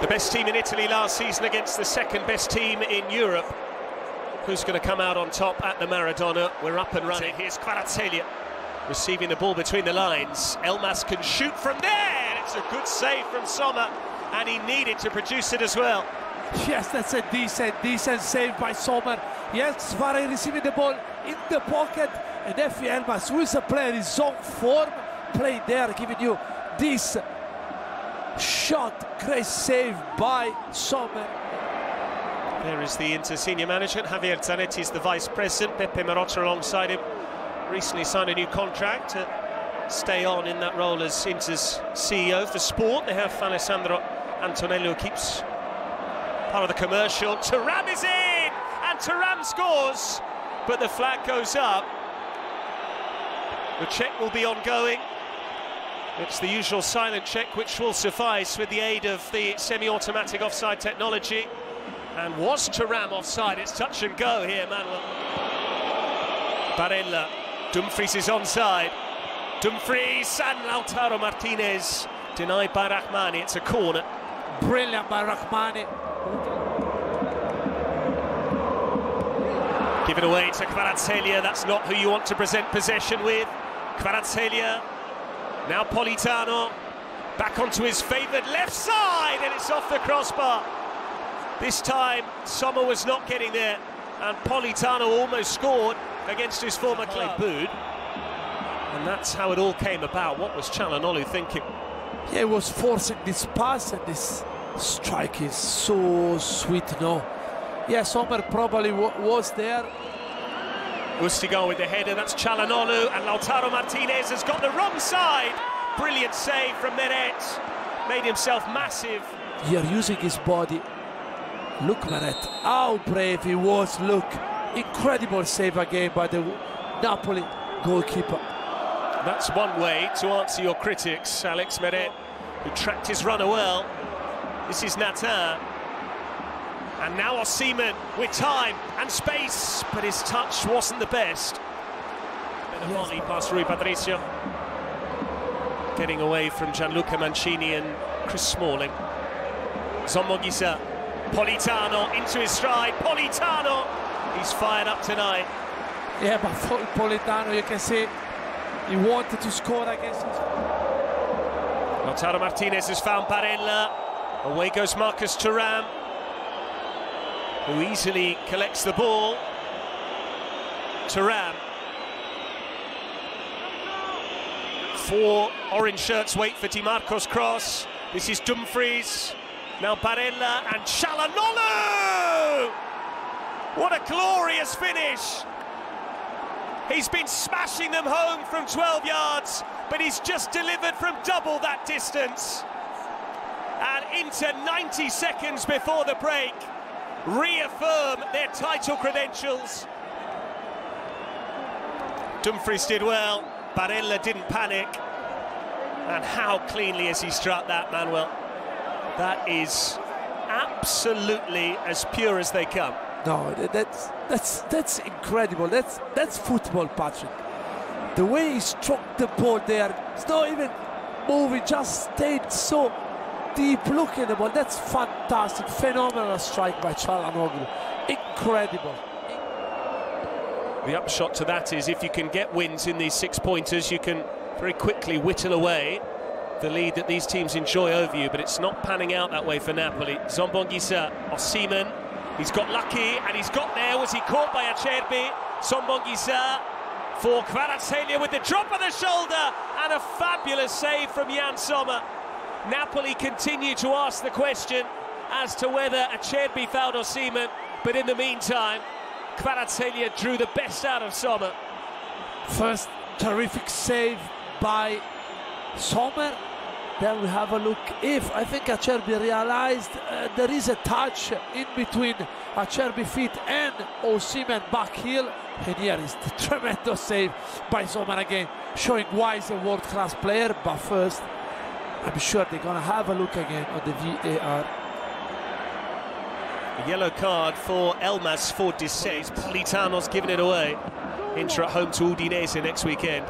The best team in Italy last season against the second best team in Europe. Who's going to come out on top at the Maradona? We're up and running. Here's Kvaratskhelia receiving the ball between the lines. Elmas can shoot from there. It's a good save from Sommer, and he needed to produce it as well. Yes, that's a decent save by Sommer. Yes, Serie receiving the ball in the pocket, and Efi Elmas, who is a player in his own form, playing there, giving you this shot. Great save by Sommer. There is the Inter senior management. Javier Zanetti is the vice president. Pepe Marotta alongside him. Recently signed a new contract to stay on in that role as Inter's CEO for sport. They have Alessandro Antonello, who keeps part of the commercial. Thuram is in, and Thuram scores, but the flag goes up. The check will be ongoing. It's the usual silent check, which will suffice with the aid of the semi-automatic offside technology. And was Thuram offside? It's touch and go here, Manuel. Barella, Dumfries is onside. Dumfries and Lautaro Martinez denied by Rahmani. It's a corner. Brilliant by Rahmani. Given away to Kvaratskhelia. That's not who you want to present possession with. Kvaratskhelia. Now Politano. Back onto his favoured left side, and it's off the crossbar. This time, Sommer was not getting there, and Politano almost scored against his former club. Booed. And that's how it all came about. What was Çalhanoğlu thinking? Yeah, he was forcing this pass, and this strike is so sweet, no? Yeah, Sommer probably was there. Ustigo with the header, that's Çalhanoğlu, and Lautaro Martinez has got the wrong side. Brilliant save from Meret. Made himself massive. Here, using his body. Look, Meret, how brave he was, look. Incredible save again by the Napoli goalkeeper. That's one way to answer your critics, Alex Meret, who tracked his runner well. This is Natin. And now Osimhen with time and space, but his touch wasn't the best. Benevoli past Rui Patricio. Getting away from Gianluca Mancini and Chris Smalling. Zomogisa. Politano into his stride. Politano, he's fired up tonight. Yeah, but for Politano, you can see he wanted to score against his... Lautaro Martinez has found Barella. Away goes Marcus Thuram, who easily collects the ball. Thuram. 4 orange shirts wait for Di Marco's cross. This is Dumfries. Now Barella and Çalhanoğlu! What a glorious finish! He's been smashing them home from 12 yards, but he's just delivered from double that distance. And Inter, 90 seconds before the break, reaffirm their title credentials. Dumfries did well, Barella didn't panic. And how cleanly has he struck that, Manuel? That is absolutely as pure as they come. No, that's incredible. That's football, Patrick. The way he struck the ball there, it's not even moving, just stayed so deep looking at the ball. That's fantastic, phenomenal strike by Çalhanoğlu. Incredible. The upshot to that is if you can get wins in these 6-pointers, you can very quickly whittle away the lead that these teams enjoy over you, but it's not panning out that way for Napoli. Zombongisa, Osimhen, he's got lucky, and he's got there. Was he caught by Acerbi? Zombongisa for Kvaratskhelia with the drop of the shoulder, and a fabulous save from Yann Sommer. Napoli continue to ask the question as to whether Acerbi fouled Osimhen, but in the meantime, Kvaratskhelia drew the best out of Sommer. First terrific save by Sommer. Then we have a look if I think Acerbi realized there is a touch in between Acerbi feet and Osimhen back heel, and here is the tremendous save by Sommer again, showing why he's a world-class player. But first, I'm sure they're gonna have a look again on the VAR. A yellow card for Elmas for dissent. Politano's given it away. Inter at home to Udinese next weekend.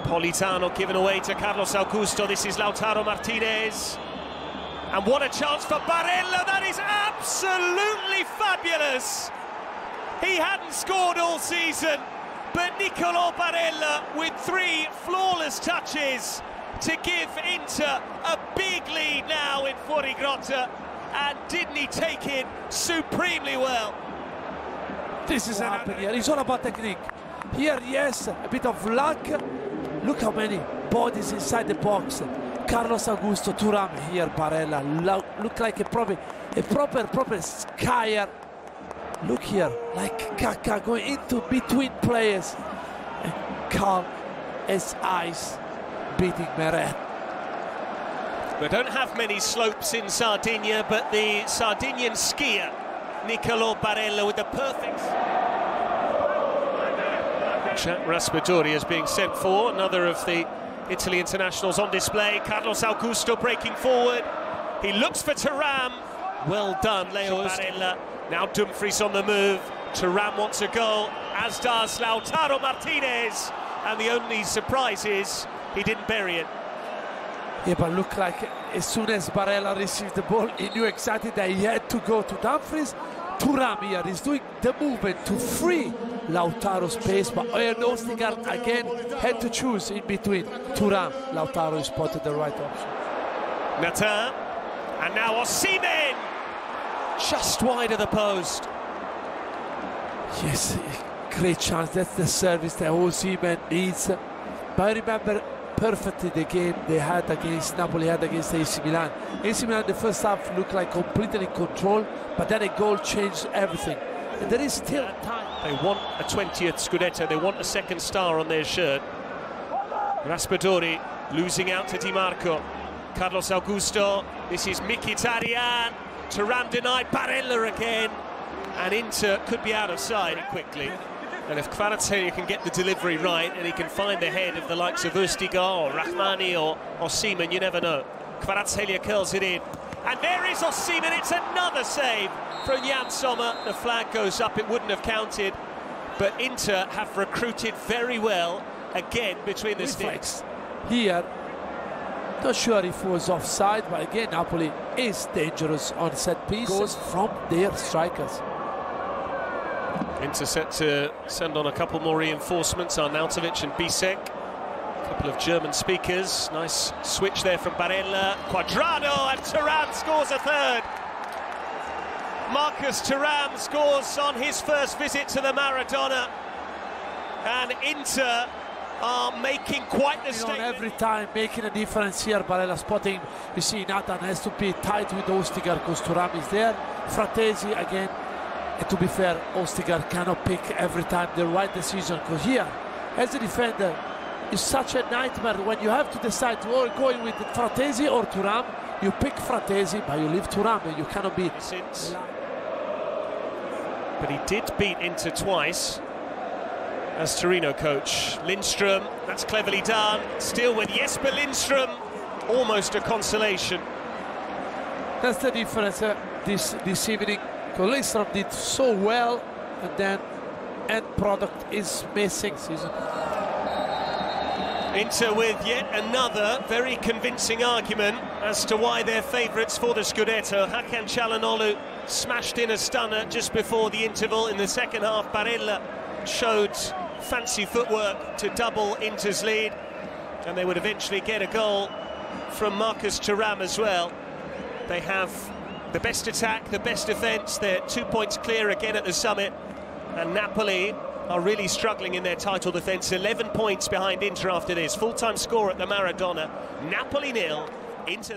Politano given away to Carlos Augusto. This is Lautaro Martinez. And what a chance for Barella, that is absolutely fabulous. He hadn't scored all season, but Niccolò Barella with 3 flawless touches to give Inter a big lead now in Fuorigrotta, and didn't he take it supremely well? This is what happened here. It's all about technique. Here, yes, a bit of luck. Look how many bodies inside the box. Carlos Augusto, Thuram here, Barella. Look like a proper skier. Look here, like Kaká going into between players. And calm as ice, beating Meret. We don't have many slopes in Sardinia, but the Sardinian skier, Niccolò Barella, with the perfect... Jack Raspadori is being sent for, another of the Italy internationals on display. Carlos Augusto breaking forward. He looks for Thuram. Well done, Leo Barella. Now Dumfries on the move. Thuram wants a goal, as does Lautaro Martinez. And the only surprise is he didn't bury it. Yeah, but look like as soon as Barella received the ball, he knew exactly that he had to go to Dumfries. Thuram here is doing the movement to free Lautaro's space, but Ostergaard again had to choose in between. Thuram, Lautaro spotted the right option. Natin, and now Osimhen, just wide of the post. Yes, great chance. That's the service that Osimhen needs. But I remember perfectly the game they had against Napoli, had against AC Milan. AC Milan, the first half looked like completely in control, but then a goal changed everything. And there is still time. They want a 20th Scudetto, they want a second star on their shirt. Raspadori losing out to Di Marco. Carlos Augusto, this is Mkhitaryan. Thuram denied, Barella again. And Inter could be out of sight quickly. And if Kvaratskhelia can get the delivery right and he can find the head of the likes of Ostergaard or Rahmani or Osimhen, you never know. Kvaratskhelia curls it in. And there is Osimhen, it's another save from Jan Sommer. The flag goes up, it wouldn't have counted. But Inter have recruited very well, again, between the sticks. Here, not sure if it was offside, but again, Napoli is dangerous on set piece. Goes from their strikers. Inter set to send on a couple more reinforcements, Arnautovic and Bisek. A couple of German speakers. Nice switch there from Barella. Cuadrado, and Thuram scores a third. Marcus Thuram scores on his first visit to the Maradona. And Inter are making quite the statement. Every time making a difference here. Barella spotting. You see Nathan has to be tight with Ostergaard because Thuram is there. Fratesi again. And to be fair, Ostergaard cannot pick every time the right decision, because here, as a defender, it's such a nightmare when you have to decide to going with Fratesi or Thuram. You pick Fratesi, but you leave Thuram, and you cannot beat. But he did beat Inter twice as Torino coach. Lindström, that's cleverly done. Still with Jesper Lindström, almost a consolation. That's the difference this evening. Lindström did so well, and then end product is missing. Inter with yet another very convincing argument as to why they're favourites for the Scudetto. Hakan Çalhanoğlu smashed in a stunner just before the interval. In the second half, Barella showed fancy footwork to double Inter's lead, and they would eventually get a goal from Marcus Thuram as well. They have the best attack, the best defence. They're 2 points clear again at the summit, and Napoli are really struggling in their title defence. 11 points behind Inter after this. Full-time score at the Maradona. Napoli 0, Inter